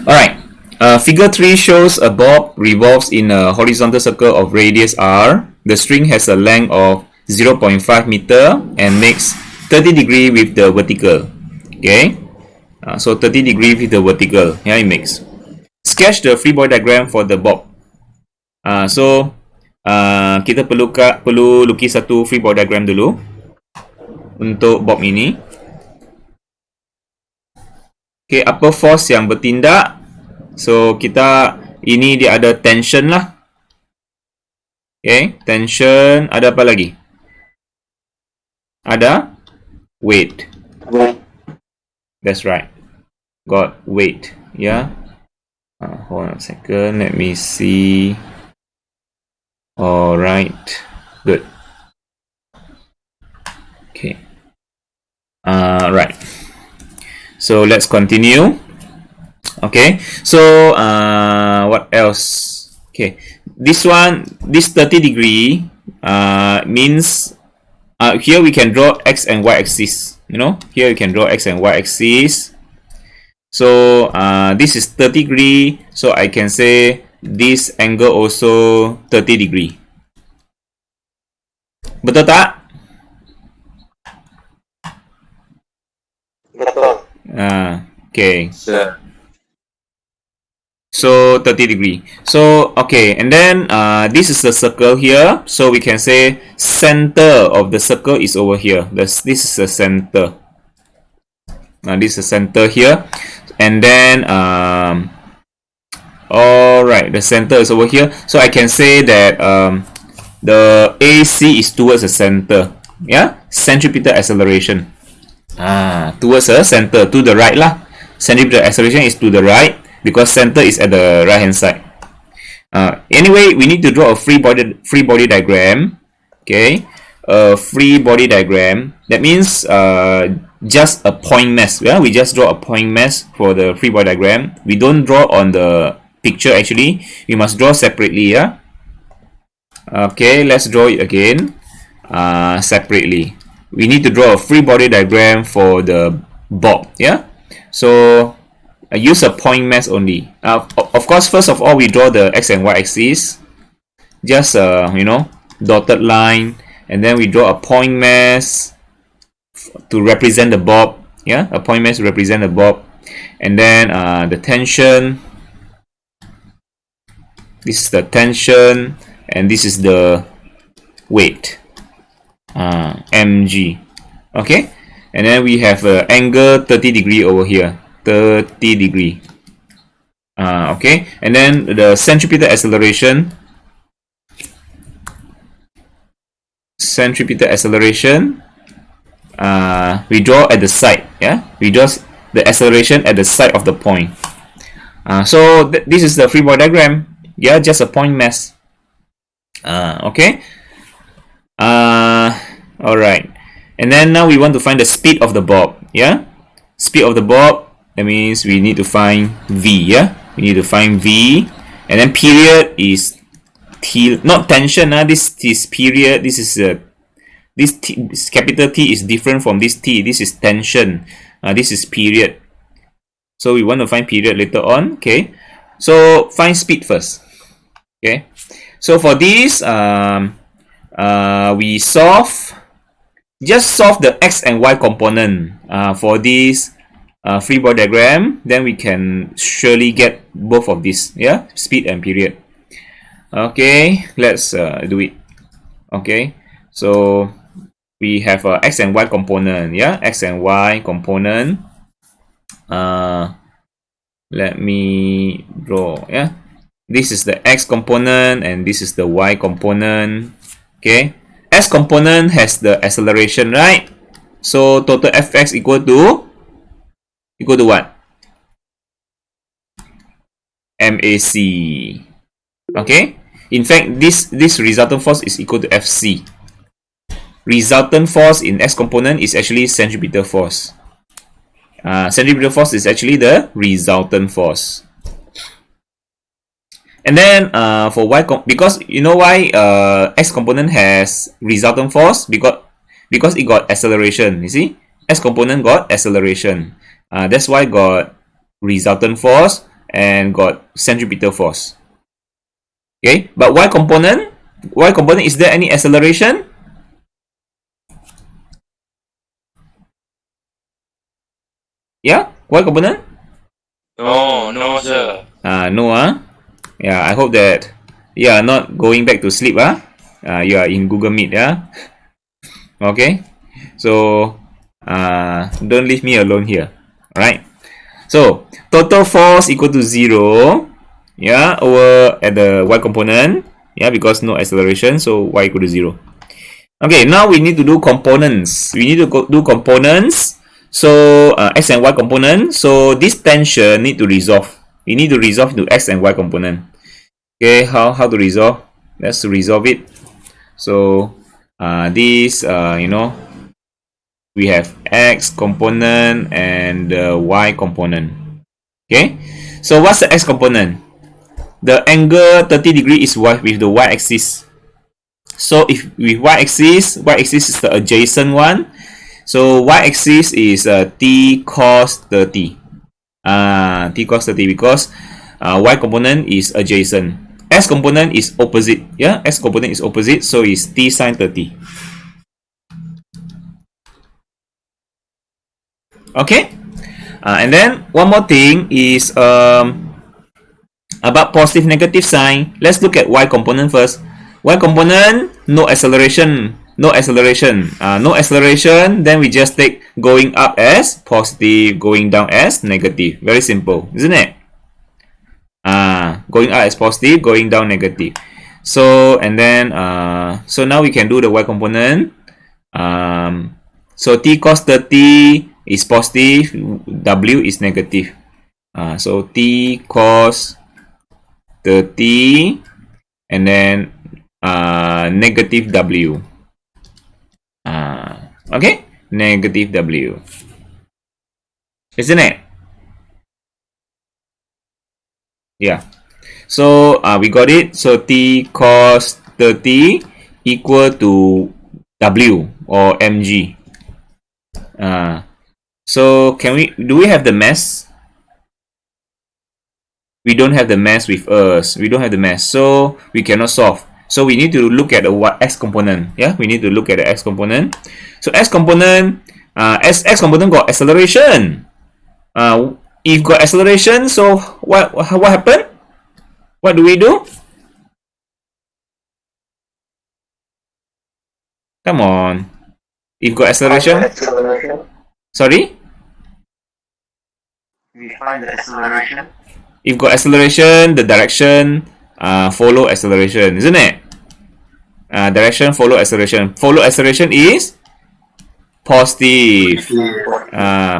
Alright, figure 3 shows a bob revolves in a horizontal circle of radius r. The string has a length of 0.5 meter and makes 30 degree with the vertical. Okay, so 30 degree with the vertical. Yeah, it makes. Sketch the free body diagram for the bob. Kita perlu lukis satu free body diagram dulu untuk bob ini. Okay, apa force yang bertindak? So kita ini dia ada tension lah. Okay, tension. Ada apa lagi? Ada weight. That's right. Got weight. Yeah. Hold on a second. Let me see. Alright. Good. Okay. Right. So let's continue. Okay. So what else? Okay. This 30 degree means here we can draw x and y axis. You know, here you can draw x and y axis. So this is 30 degree. So I can say this angle also 30 degree. Betul tak? Betul. Okay. Sir. So 30 degree. So okay, and then this is the circle here. So we can say center of the circle is over here. This is the center. This is the center here, and then alright, the center is over here. So I can say that the AC is towards the center. Yeah, centripetal acceleration. Towards the center, to the right lah. Centripetal acceleration is to the right because center is at the right hand side. Anyway, we need to draw a free body diagram. Okay, a free body diagram. That means just a point mass. Yeah, we just draw a point mass for the free body diagram. We don't draw on the picture actually. We must draw separately. Yeah. Okay, let's draw it again. Separately. We need to draw a free body diagram for the bob. Yeah. So I use a point mass only. Of course, first of all, we draw the x and y axis. Just you know, dotted line, and then we draw a point mass to represent the bob. Yeah, a point mass to represent the bob, and then the tension. This is the tension, and this is the weight. Mg. Okay, and then we have an angle 30 degree over here. 30 degree. Okay, and then the centripetal acceleration. We draw at the side. Yeah, we draw the acceleration at the side of the point. So this is the free body diagram. Yeah, just a point mass. Okay. Alright, and then now we want to find the speed of the bob. Yeah, speed of the bob. That means we need to find v. Yeah, we need to find v, and then period is t, not tension. This is period. This is this capital T is different from this T. This is tension. This is period. So we want to find period later on. Okay, so find speed first. Okay, so for this we just solve the x and y component for this free body diagram. Then we can surely get both of these. Yeah, speed and period. Okay, let's do it. Okay, so we have a x and y component. Yeah, x and y component. Let me draw. Yeah, this is the x component and this is the y component. Okay, x component has the acceleration, right? So total fx equal to what? MAC. Okay, in fact this resultant force is equal to FC. Resultant force in x component is actually centripetal force. Centripetal force is actually the resultant force. And then for y because you know why x component has resultant force, because it got acceleration. You see, x component got acceleration. That's why got resultant force. and got centripetal force. Okay, but y component, is there any acceleration? Yeah, y component? No, no, sir. No, yeah, I hope that you are not going back to sleep, you are in Google Meet, yeah. Okay, so don't leave me alone here. All right. So total force equal to 0, yeah, over at the y component, yeah, because no acceleration, so y equal to 0. Okay, now we need to do components. We need to do components. So x and y component. So this tension need to resolve. We need to resolve to x and y component. Okay, how to resolve? Let's resolve it. So this we have x component and y component. Okay, so what's the x component? The angle 30 degree is with the y-axis. So if with y-axis is the adjacent one. So y-axis is t cos 30. T cos 30 because y component is adjacent. X component is opposite. Yeah, x component is opposite, so it's t sine 30. Okay, and then one more thing is about positive negative sign. Let's look at y component first. Y component, no acceleration. No acceleration. Then we just take going up as positive, going down as negative. Very simple, isn't it? Going up as positive, going down negative. So and then so now we can do the y component. So t cos 30 is positive, w is negative. So t cos 30 and then negative w. Okay, negative w, isn't it? Yeah. So we got it. So t cos 30 equal to w or mg. So do we have the mass? We don't have the mass with us. We don't have the mass, so we cannot solve. So we need to look at the x component. Yeah, we need to look at the x component. So x component, x component got acceleration. If got acceleration, so what happened? What do we do? Come on. If got acceleration. Sorry? We find the acceleration. If got acceleration, the direction follow acceleration, isn't it? Direction follow acceleration. Follow acceleration is positive.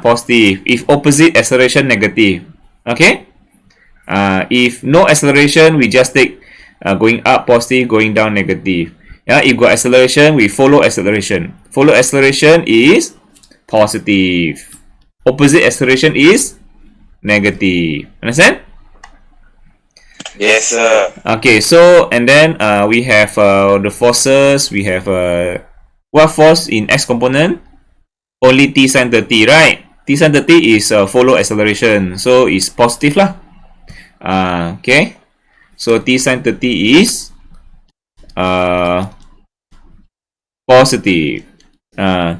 Positive. If opposite acceleration, negative. Okay. If no acceleration, we just take going up positive, going down negative. Yeah. If got acceleration, we follow acceleration. Follow acceleration is positive. Opposite acceleration is negative. Understand? Yes, sir. Okay, so and then we have the forces. We have what force in x component? Only t sine 30, right? T sine 30 is follow acceleration, so it's positive lah. Okay, so t sine 30 is positive.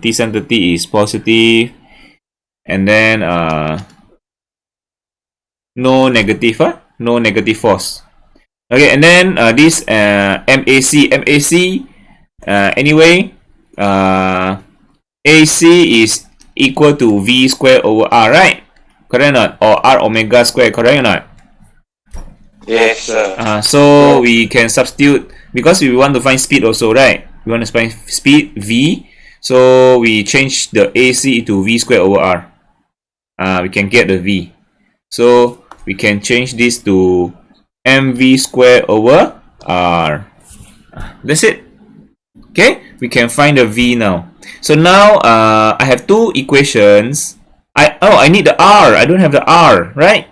T sine 30 is positive, and then no negative, no negative force. Okay, and then this MAC anyway, AC is equal to V square over R, right? Correct or not? Or R omega square, correct or not? Yes, sir. So we can substitute because we want to find speed also, right? We want to find speed V, so we change the AC to V square over R. We can get the V. So we can change this to mv square over r. That's it. Okay, we can find the v now. So now I have two equations. I need the r. I don't have the r, right?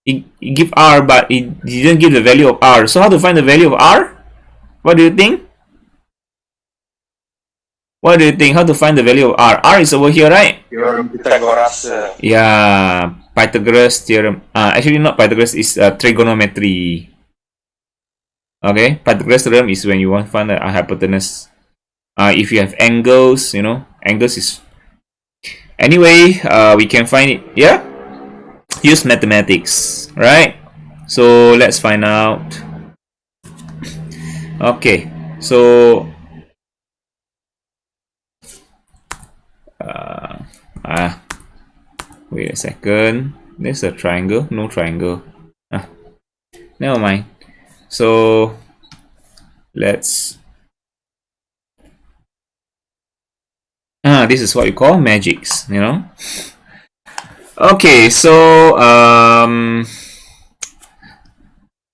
It give r, but it didn't give the value of r. So how to find the value of r? What do you think? What do you think? How to find the value of r? R is over here, right? You're Pythagoras. Yeah. Pythagoras theorem. Actually not Pythagoras, it's trigonometry. Okay, Pythagoras theorem is when you want to find a hypotenuse. If you have angles, you know, angles is anyway. We can find it. Yeah, use mathematics, right? So let's find out. Okay, so wait a second. There's a triangle. No triangle. Never mind. So let's. This is what you call magics. You know. Okay, so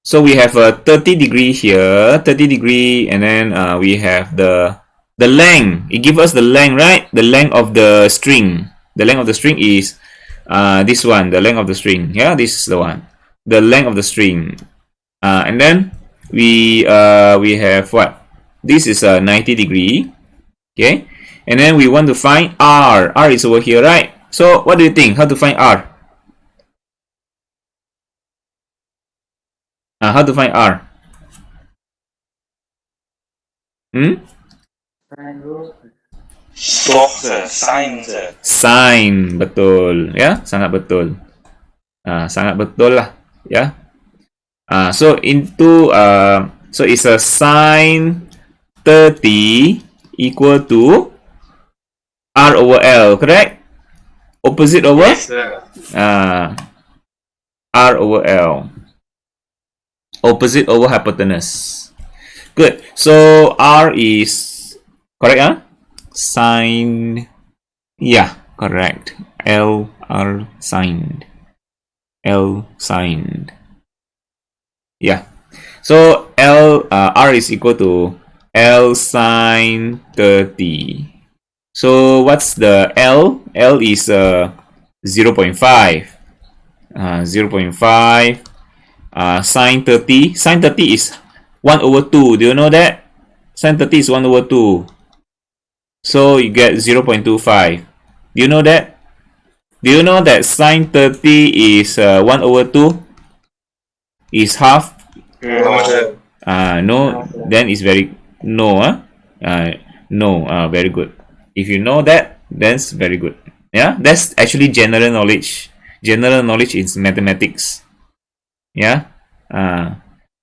so we have a 30-degree here, 30-degree, and then we have the length. It gives us the length, right? The length of the string. The length of the string is this one. The length of the string. Yeah, this is the one. The length of the string. And then we have what? This is a 90-degree. Okay, and then we want to find R. R is over here, right? So what do you think? How to find R? How to find R? Sin, betul, ya, sangat betul. Sangat betul lah, ya. So into so it's a sin 30 equal to R over L, correct? Opposite over? Yes, sir. R over L. Opposite over hypotenuse. Good. So R is correct, huh? Sin. Yeah, correct. L R signed. L signed. Yeah. So L R is equal to L sin 30. So what's the L? L is 0.5. 0.5. Sin 30. Sin 30 is 1 over 2. Do you know that? Sin 30 is 1 over 2. So you get 0.25. Do you know that? Do you know that sin 30 is 1 over 2? Is half? No, sir. No. Then it's very no. No. Very good. If you know that, that's very good. Yeah, that's actually general knowledge. General knowledge is mathematics. Yeah,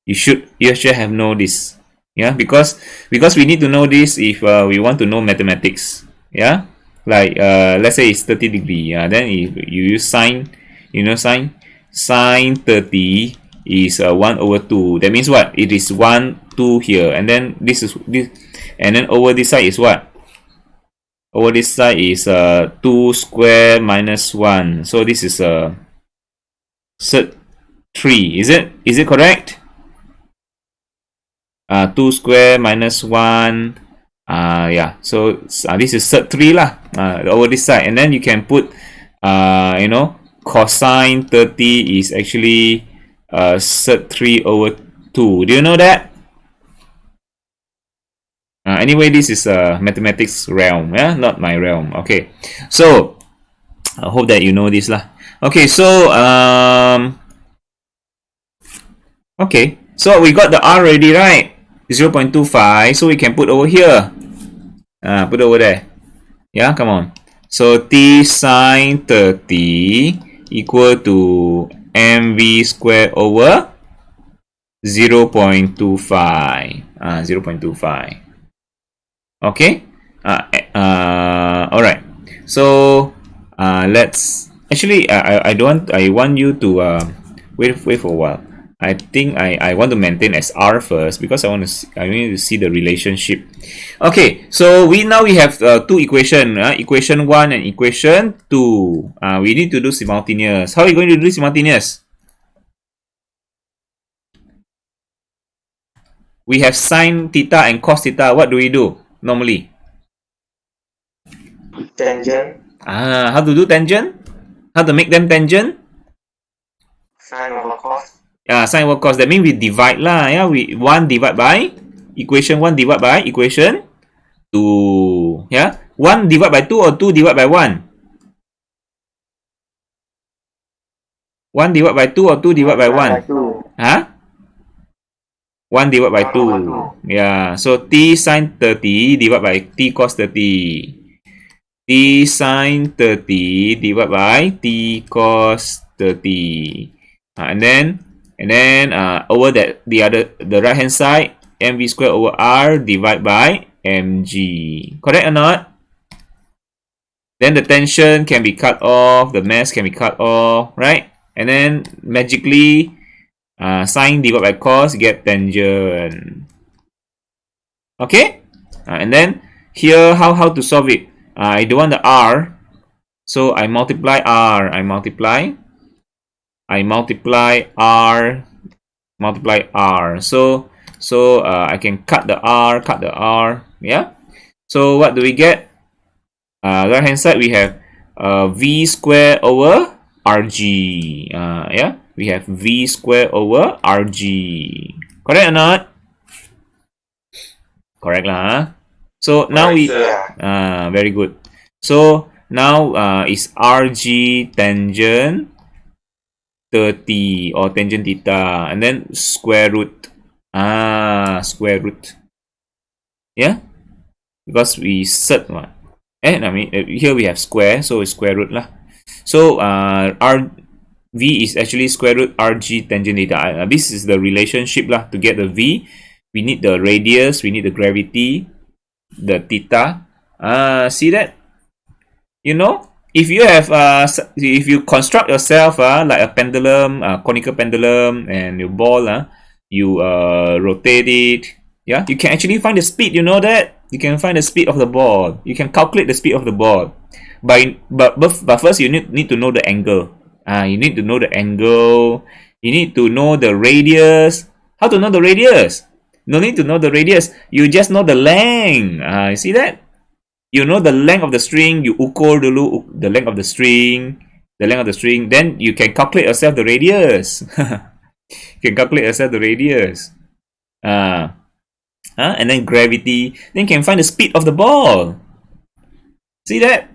you should have know this. Yeah, because we need to know this if we want to know mathematics. Yeah, like let's say it's 30-degree. Then if you use sine, sine 30 is 1 over 2. That means what? It is 1, 2 here, and then this is this, and then over this side is what? Over this side is 2 square minus 1. So this is a cert 3. Is it correct? 2 square minus 1. Yeah. So this is cert 3 lah. Over this side, and then you can put cosine 30 is actually cert 3 over 2. Do you know that? Anyway, this is a mathematics realm, yeah, not my realm. Okay, so I hope that you know this lah. Okay, so okay, so we got the R already, right? 0.25, so we can put over here. Put over there. Yeah, come on. So T sine 30 equal to mv squared over 0.25. 0.25. Okay. All right. So let's actually I want you to wait for a while. I think I want to maintain as R first because I need to see the relationship. Okay. So we have two equation. Equation 1 and equation 2. We need to do simultaneous. How are you going to do simultaneous? We have sine theta and cos theta. What do we do normally? Tangent. How to do tangent? How to make them tangent? Sine over cos. Sine over cos. That means we divide lah. Yeah, we 1 divide by equation 1 divide by equation 2. Yeah, 1 divide by 2 or 2 divide by 1? 1 divided by 2 or 2 divided by 1? 2. Huh? 1 divided by 2. Yeah, so t sine 30 divided by t cos 30. T sine 30 divided by t cos 30. And then over that the right hand side, mv squared over r divided by mg. Correct or not? Then the tension can be cut off, the mass can be cut off, right? And then magically sine divided by cos get tangent. Okay? And then here how to solve it? I don't want the r, so I multiply r. I multiply r, multiply r. So I can cut the r. Yeah. So what do we get? Right hand side we have v square over rg. Yeah, we have v square over rg. Correct or not? Correct lah. So now we very good. So now is rg tangent 30 or tangent theta, and then square root. Square root. Yeah, because we set one. I mean here we have square, so it's square root lah. So v is actually square root rg tangent theta. This is the relationship lah. To get the v, we need the radius, we need the gravity, the theta. See that? You know, if you have if you construct yourself like a pendulum, conical pendulum, and your ball, you rotate it. Yeah, you can actually find the speed. You know that? You can find the speed of the ball. You can calculate the speed of the ball. But first you need to know the angle. You need to know the angle. You need to know the radius. How to know the radius? No need to know the radius. You just know the length. You see that? You know the length of the string. You ukur dulu the length of the string. The length of the string. Then you can calculate yourself the radius. You can calculate yourself the radius. And then gravity. Then you can find the speed of the ball. See that?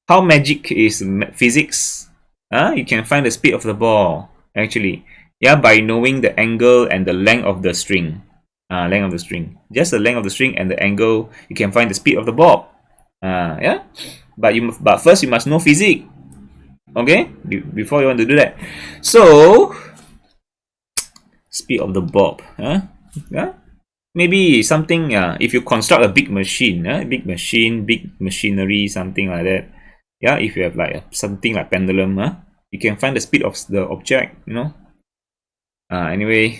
How magic is physics? You can find the speed of the ball actually. Yeah, by knowing the angle and the length of the string. Length of the string. Just the length of the string and the angle, you can find the speed of the ball. Yeah. But first you must know physics. Okay? Before you want to do that. So speed of the bob. Yeah? Maybe something, if you construct a big machine, big machinery, something like that. Yeah, if you have like something like pendulum, you can find the speed of the object, you know. Anyway,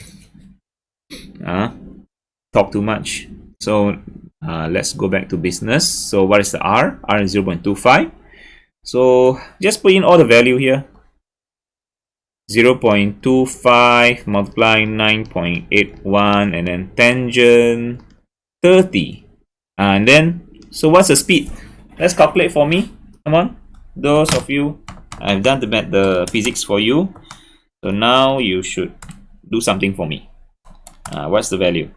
talk too much. So let's go back to business. So what is the R? R is 0.25. So just put in all the value here. 0.25 multiply 9.81 and then tangent 30. And then, so what's the speed? Let's calculate for me. Come on. Those of you, I've done the physics for you. So now you should do something for me. What's the value?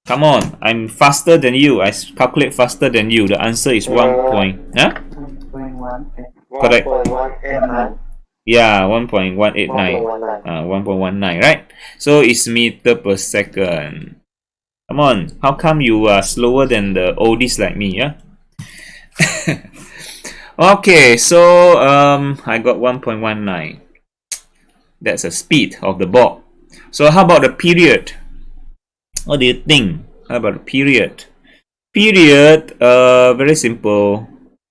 Come on, I'm faster than you. I calculate faster than you. The answer is 1. Correct. 1.189. Yeah, 1.189. 1.19, right? So it's meter per second. Come on, how come you are slower than the oldies like me, yeah? Okay, so I got 1.19. That's the speed of the ball. So how about the period? What do you think? How about the period? Period, very simple.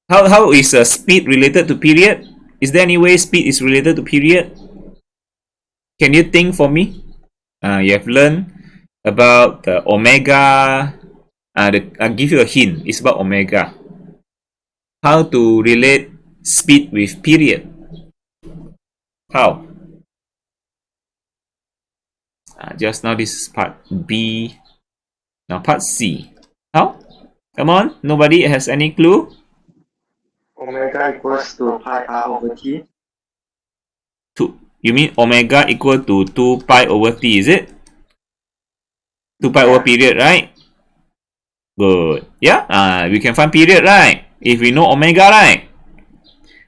How is speed related to period? Is there any way speed is related to period? Can you think for me? You have learned about the omega. I'll give you a hint. It's about omega. How to relate speed with period? How? Just now this is part B. Now part C. How? Come on. Nobody has any clue? Omega equals to pi r over t. You mean omega equal to 2 pi over t, is it? 2 pi over period, right? Good. Yeah, we can find period, right? If we know omega, right?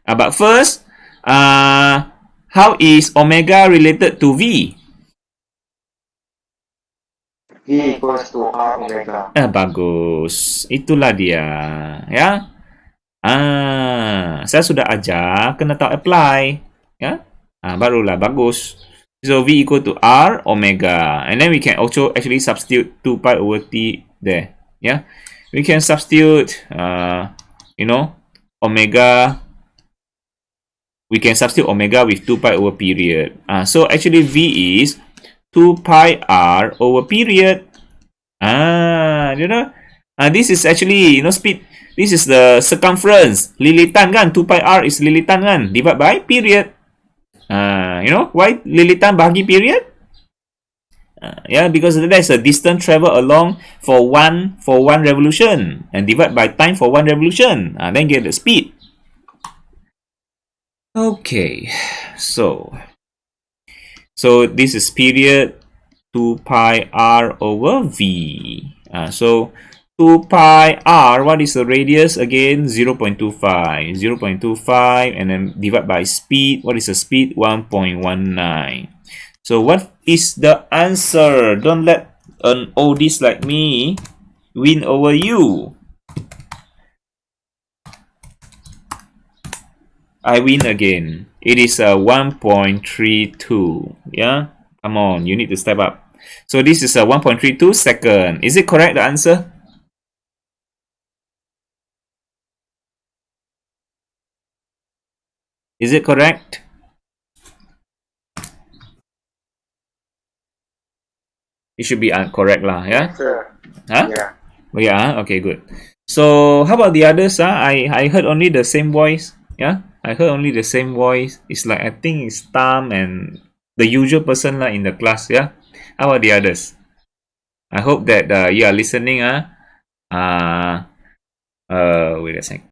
But first, how is omega related to V? V equals to R omega. Bagus. Itulah dia. Ya. Saya sudah ajar, kena tahu apply. Ya. Barulah bagus. So V equal to R omega. And then we can also actually substitute 2 pi over T there. Yeah. We can substitute, omega. We can substitute omega with 2 pi over period. So actually V is 2 pi R over period. This is actually, speed. This is the circumference. Lilitan kan? 2 pi R is lilitan kan? Divide by period. Why lilitan bahagi period? Because there's a distance travel along for one revolution, and divide by time for one revolution. Then get the speed. Okay, so this is period 2 pi R over V. So 2 pi R, what is the radius again? 0.25. 0.25, and then divide by speed. What is the speed? 1.19. So what is the answer? Don't let an oldest like me win over you. I win again. It is 1.32. Yeah, come on, you need to step up. So this is 1.32 second. Is it correct, the answer? Is it correct? It should be correct lah, yeah? Sure. Huh? Yeah. Oh, yeah, okay, good. So how about the others? I heard only the same voice. Yeah, I heard only the same voice. It's like, I think it's Tam and the usual person in the class. Yeah, how about the others? I hope that you are listening. Wait a second.